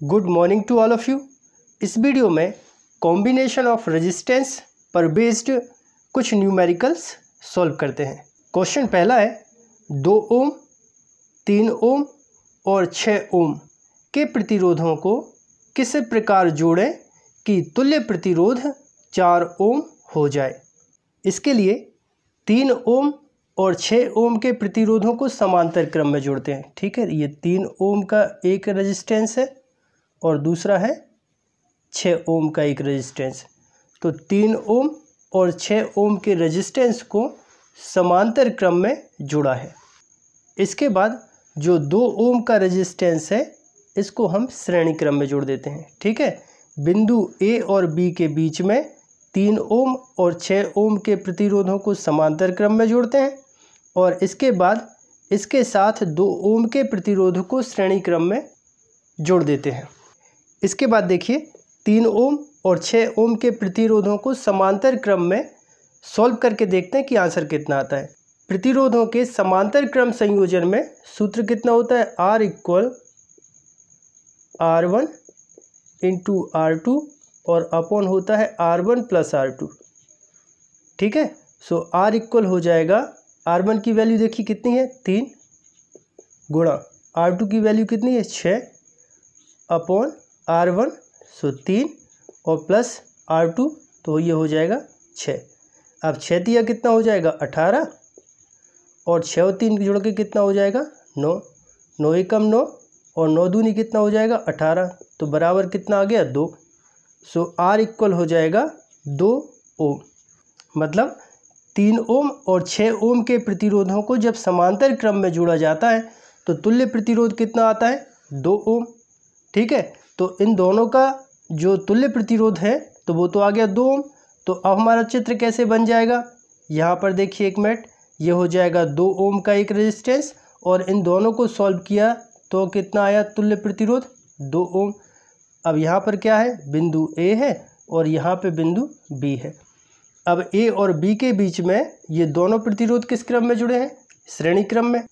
Good morning to all of you. इस video में combination of resistance पर based कुछ न्यूमेरिकल्स सॉल्व करते हैं। क्वेश्चन पहला है 2 ओम, 3 ओम और 6 ओम के प्रतिरोधों को किस प्रकार जोड़ें कि तुल्य प्रतिरोध 4 ओम हो जाए। इसके लिए 3 ओम और 6 ओम के प्रतिरोधों को समांतर क्रम में जोड़ते हैं। ठीक है, ये 3 ओम का एक रेजिस्टेंस है और दूसरा है 6 ओम का एक रेजिस्टेंस। तो 3 ओम और 6 ओम के रेजिस्टेंस को समांतर क्रम में जोड़ा है। इसके बाद जो 2 ओम का रेजिस्टेंस है इसको हम श्रेणी क्रम में जोड़ देते हैं। ठीक है, बिंदु ए और बी के बीच में 3 ओम और 6 ओम के प्रतिरोधों को समांतर क्रम में जोड़ते हैं और इसके बाद इसके साथ 2 ओम के प्रतिरोध को श्रेणी क्रम में जोड़ देते हैं। इसके बाद देखिए 3 ओम और 6 ओम के प्रतिरोधों को समांतर क्रम में सॉल्व करके देखते हैं कि आंसर कितना आता है। प्रतिरोधों के समांतर क्रम संयोजन में सूत्र कितना होता है, R equal R1 into R2 और अपॉन होता है R1 प्लस R2। ठीक है, सो R इक्वल हो जाएगा, R1 की वैल्यू देखिए कितनी है 3 गुणा R2 की वैल्यू कितनी है 6 अपॉन R1 सो 3 और प्लस R2 तो ये हो जाएगा 6। अब 6 तिया कितना हो जाएगा 18 और 6 और 3 जोड़ के कितना हो जाएगा 9, 9 एकम 9 और 9 दूनी कितना हो जाएगा 18, तो बराबर कितना आ गया 2। सो R इक्वल हो जाएगा 2 ओम। मतलब 3 ओम और 6 ओम के प्रतिरोधों को जब समांतर क्रम में जोड़ा जाता है तो तुल्य प्रतिरोध कितना आता है 2 ओम। ठीक है, तो इन दोनों का जो तुल्य प्रतिरोध है तो वो तो आ गया 2 ओम। तो अब हमारा चित्र कैसे बन जाएगा, यहाँ पर देखिए एक मिनट, ये हो जाएगा 2 ओम का एक रेजिस्टेंस और इन दोनों को सॉल्व किया तो कितना आया तुल्य प्रतिरोध 2 ओम। अब यहाँ पर क्या है, बिंदु ए है और यहाँ पे बिंदु बी है। अब ए और बी के बीच में ये दोनों प्रतिरोध किस क्रम में जुड़े हैं, श्रेणी क्रम में।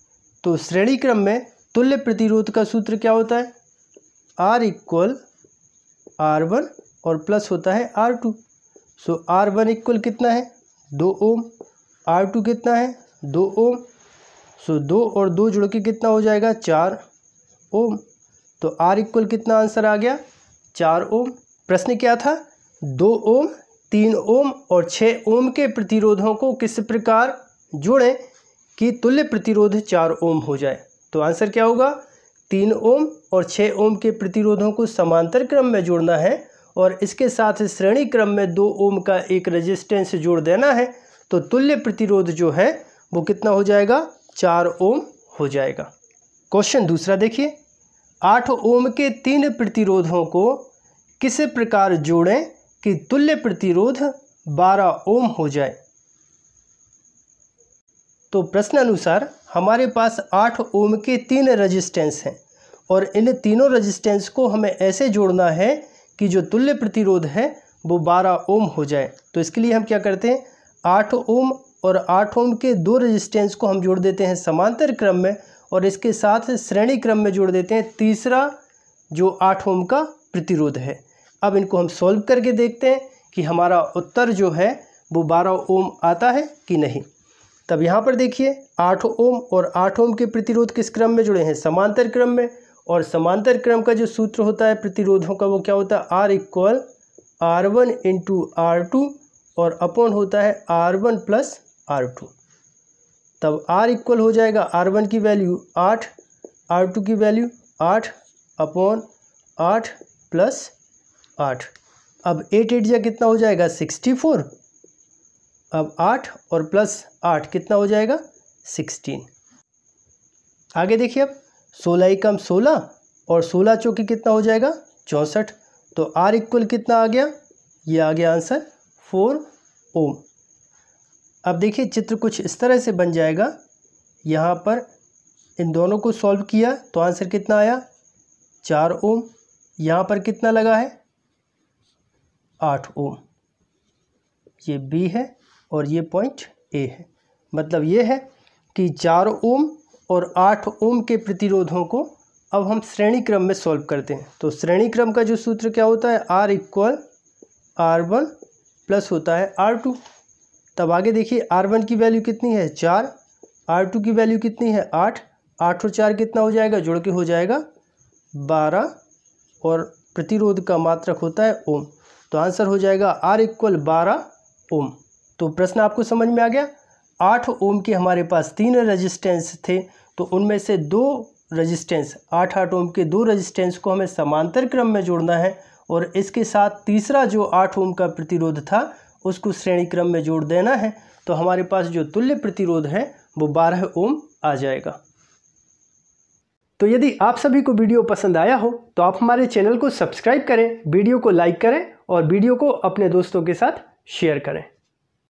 तो श्रेणी क्रम में तुल्य प्रतिरोध का सूत्र क्या होता है, R इक्वल R1 और प्लस होता है R2। सो R1 इक्वल कितना है 2 ओम, R2 कितना है 2 ओम। सो 2 और 2 जुड़ के कितना हो जाएगा 4 ओम। तो R इक्वल कितना आंसर आ गया 4 ओम। प्रश्न क्या था, 2 ओम, 3 ओम और 6 ओम के प्रतिरोधों को किस प्रकार जोड़ें कि तुल्य प्रतिरोध 4 ओम हो जाए। तो आंसर क्या होगा, 3 ओम और 6 ओम के प्रतिरोधों को समांतर क्रम में जोड़ना है और इसके साथ श्रेणी क्रम में 2 ओम का एक रेजिस्टेंस जोड़ देना है तो तुल्य प्रतिरोध जो है वो कितना हो जाएगा 4 ओम हो जाएगा। क्वेश्चन दूसरा देखिए, 8 ओम के 3 प्रतिरोधों को किस प्रकार जोड़ें कि तुल्य प्रतिरोध 12 ओम हो जाए। तो प्रश्न अनुसार हमारे पास 8 ओम के 3 रेजिस्टेंस हैं और इन तीनों रेजिस्टेंस को हमें ऐसे जोड़ना है कि जो तुल्य प्रतिरोध है वो 12 ओम हो जाए। तो इसके लिए हम क्या करते हैं, 8 ओम और 8 ओम के 2 रेजिस्टेंस को हम जोड़ देते हैं समांतर क्रम में और इसके साथ श्रेणी क्रम में जोड़ देते हैं तीसरा जो 8 ओम का प्रतिरोध है। अब इनको हम सॉल्व करके देखते हैं कि हमारा उत्तर जो है वो 12 ओम आता है कि नहीं। तब यहाँ पर देखिए 8 ओम और 8 ओम के प्रतिरोध किस क्रम में जुड़े हैं, समांतर क्रम में। और समांतर क्रम का जो सूत्र होता है प्रतिरोधों का वो क्या होता है, R equal R1 into R2 और अपॉन होता है R1 प्लस R2। तब R इक्वल हो जाएगा R1 की वैल्यू 8, R2 की वैल्यू 8 अपॉन 8 प्लस 8। अब 8 8 जा कितना हो जाएगा 64। अब 8 और प्लस 8 कितना हो जाएगा 16। आगे देखिए, अब 16 एकम 16 और 16 चौके कितना हो जाएगा 64। तो R इक्वल कितना आ गया, ये आ गया आंसर 4 ओम। अब देखिए चित्र कुछ इस तरह से बन जाएगा, यहाँ पर इन दोनों को सॉल्व किया तो आंसर कितना आया 4 ओम। यहाँ पर कितना लगा है 8 ओम, ये B है और ये पॉइंट A है। मतलब ये है कि 4 ओम और 8 ओम के प्रतिरोधों को अब हम श्रेणी क्रम में सॉल्व करते हैं। तो श्रेणी क्रम का जो सूत्र क्या होता है, R इक्वल R1 प्लस होता है R2। तब आगे देखिए R1 की वैल्यू कितनी है 4, R2 की वैल्यू कितनी है 8, 8 और 4 कितना हो जाएगा, जोड़ के हो जाएगा 12 और प्रतिरोध का मात्रक होता है ओम। तो आंसर हो जाएगा R इक्वल 12 ओम। तो प्रश्न आपको समझ में आ गया। 8 ओम के हमारे पास 3 रेजिस्टेंस थे, तो उनमें से 2 रेजिस्टेंस 8 ओम के 2 रेजिस्टेंस को हमें समांतर क्रम में जोड़ना है और इसके साथ तीसरा जो 8 ओम का प्रतिरोध था उसको श्रेणी क्रम में जोड़ देना है। तो हमारे पास जो तुल्य प्रतिरोध है वो 12 ओम आ जाएगा। तो यदि आप सभी को वीडियो पसंद आया हो तो आप हमारे चैनल को सब्सक्राइब करें, वीडियो को लाइक करें और वीडियो को अपने दोस्तों के साथ शेयर करें।